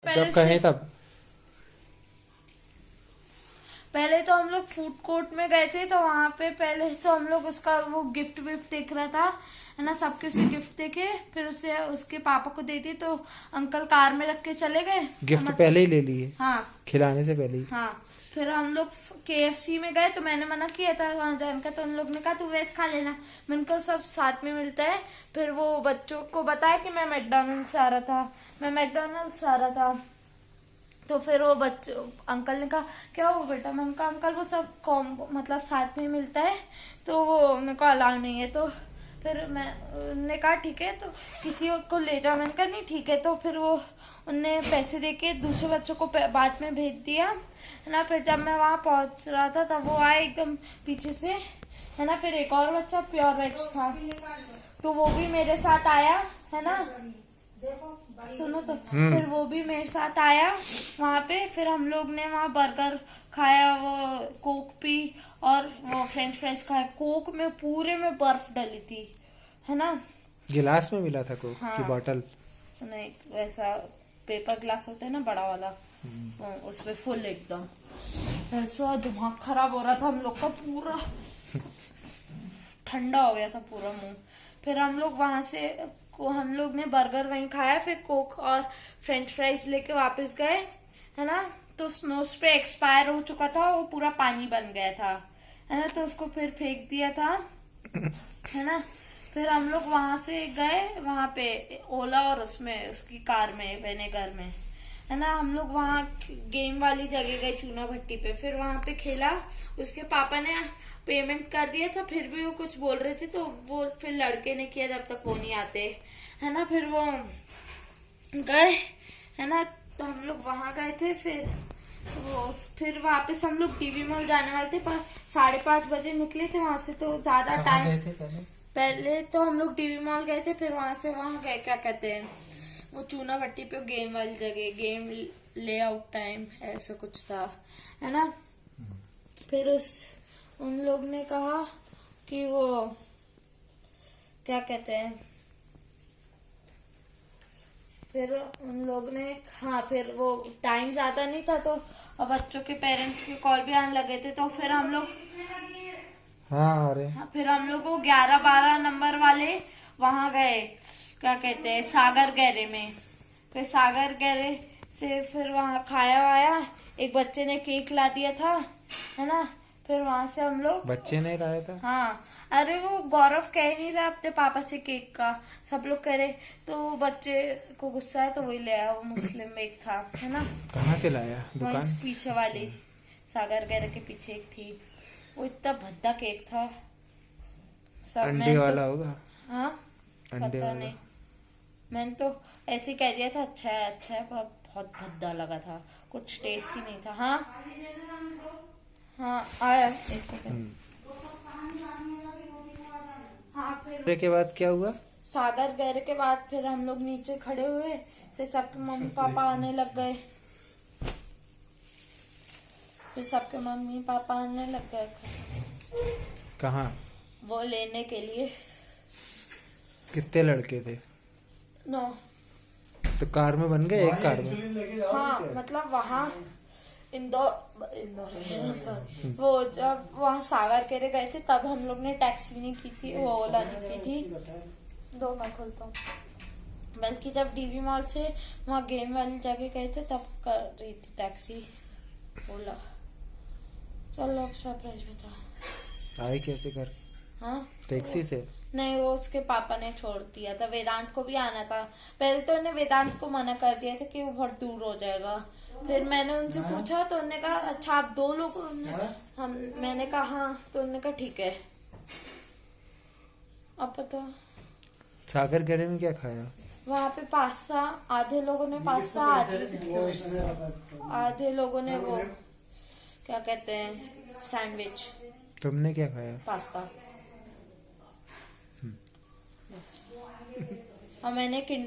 जब कहे तब। पहले तो हम लोग फूड कोर्ट में गए थे, तो वहां पे पहले तो हम लोग उसका वो गिफ्ट विफ्ट देख रहा था, है ना, सबके उसे गिफ्ट देखे, फिर उसे उसके पापा को दे दी, तो अंकल कार में रख के चले गए। गिफ्ट पहले ही ले लिए? हाँ, खिलाने से पहले ही। हाँ। फिर हम लोग KFC में गए, तो मैंने मना किया था वहां जाने का, तो उन लोग ने कहा तू वेज खा लेना। मैंने कहा सब साथ में मिलता है। फिर वो बच्चों को बताया कि मैं मैकडोनल्ड्स से आ रहा था। तो फिर वो बच्चों अंकल ने कहा क्या हो बेटा? मैंने कहा अंकल वो सब कॉम्बो मतलब साथ में मिलता है, तो वो मेरे को अलाउ नहीं है। तो फिर मैंने कहा ठीक है, तो किसी को ले जाओ। मैंने कहा नहीं ठीक है। तो फिर वो उनने पैसे देके दूसरे बच्चों को बाद में भेज दिया, है ना। फिर जब मैं वहां पहुंच रहा था तब वो आए एकदम पीछे से, है ना। फिर एक और बच्चा प्योर वेज था, तो वो भी मेरे साथ आया, है ना। सुनो तो, फिर वो भी मेरे साथ आया वहां पे। फिर हम लोग ने वहां बर्गर खाया, वो कोक पी और वो फ्रेंच फ्राइज खाया। कोक में पूरे में बर्फ डली थी, है ना। गिलास में मिला था कोक हाँ। की बोतल? नहीं, वैसा पेपर ग्लास होता है ना, बड़ा वाला, उसमें फुल एकदम। ऐसा दिमाग खराब हो रहा था हम लोग का, पूरा ठंडा हो गया था पूरा मुंह। फिर हम लोग वहां से हम लोग ने बर्गर वहीं खाया, फिर कोक और फ्रेंच फ्राइज लेके वापस गए, है ना। तो स्नो स्प्रे एक्सपायर हो चुका था, वो पूरा पानी बन गया था, है ना। तो उसको फिर फेंक दिया था, है ना। फिर हम लोग वहां से गए वहां पे ओला और उसमें उसकी कार में वेनेगर में, है ना। हम लोग वहां गेम वाली जगह गए, चूना भट्टी पे। फिर वहां पे खेला, उसके पापा ने पेमेंट कर दिया था, फिर भी वो कुछ बोल रहे थे, तो वो फिर लड़के ने किया जब तक वो नहीं आते, है ना। फिर वो गए, है ना। तो हम लोग वहां गए थे। फिर वापस हम लोग टीवी मॉल जाने वाले थे, पर 5:30 बजे निकले थे वहां से, तो ज्यादा टाइम। पहले तो हम लोग टीवी मॉल गए थे, फिर वहां से वहां गए, क्या कहते हैं वो चूना भट्टी पे गेम वाली जगह, गेम लेआउट टाइम ऐसा कुछ था, है ना। फिर उन लोग ने कहा कि वो क्या कहते हैं, फिर उन लोग ने, हाँ, फिर वो टाइम ज्यादा नहीं था, तो अब बच्चों के पेरेंट्स के कॉल भी आने लगे थे, तो फिर हम लोग फिर हम लोग को 11-12 नंबर वाले वहां गए, क्या कहते हैं, सागर गहरे में। फिर सागर गहरे से फिर वहां खाया वाया, एक बच्चे ने केक ला दिया था, है ना। फिर वहां से हम लोग, बच्चे ने लाया था? हाँ, अरे वो गौरव कह नहीं रहा अपने पापा से केक का, सब लोग कह रहे, तो बच्चे को गुस्सा है तो वही ले आया, वो मुस्लिम एक था, है ना। कहाँ से लाया? दुकान पीछे वाली सागर गहरे के पीछे एक थी, वो इतना भद्दा केक था सब। अंडे वाला होगा? हाँ, अंडे पता वाला। नहीं, मैंने तो ऐसे ही कह दिया था अच्छा है, पर बहुत भद्दा लगा था, कुछ टेस्ट ही नहीं था। हाँ हाँ, आया एक सेकंड। हाँ, फिर के बाद क्या हुआ? सागर गहरे के बाद फिर हम लोग नीचे खड़े हुए, फिर सबके मम्मी पापा आने लग गए, कहाँ? वो लेने के लिए। कितने लड़के थे? 9। तो कार में बन गए, एक कार में? हाँ, मतलब वहाँ इंदौर सॉरी, वो जब वहाँ सागर केरे गए थे तब हम लोग ने टैक्सी नहीं की थी, वो ओला नहीं की थी। दो मैं खोलता हूँ। बल्कि जब डीवी मॉल से वहाँ गेम वाली जगह गए थे तब कर रही थी टैक्सी ओला। चलो अब सरप्राइज बता। आए कैसे घर? हाँ, टैक्सी से? नहीं, वो उसके पापा ने छोड़ दिया था, वेदांत को भी आना था। पहले तो उन्हें वेदांत को मना कर दिया था कि वो बहुत दूर हो जाएगा। फिर मैंने उनसे पूछा तो उन्होंने कहा अच्छा आप 2 लोग, मैंने कहा हाँ, तो उन्होंने कहा ठीक है। अब पता सागर गहरे में क्या खाया? वहाँ पे पास्ता, आधे लोगों ने पास्ता, आधे लोगों ने वो क्या कहते हैं सैंडविच। तुमने क्या खाया? पास्ता। और मैंने किंडर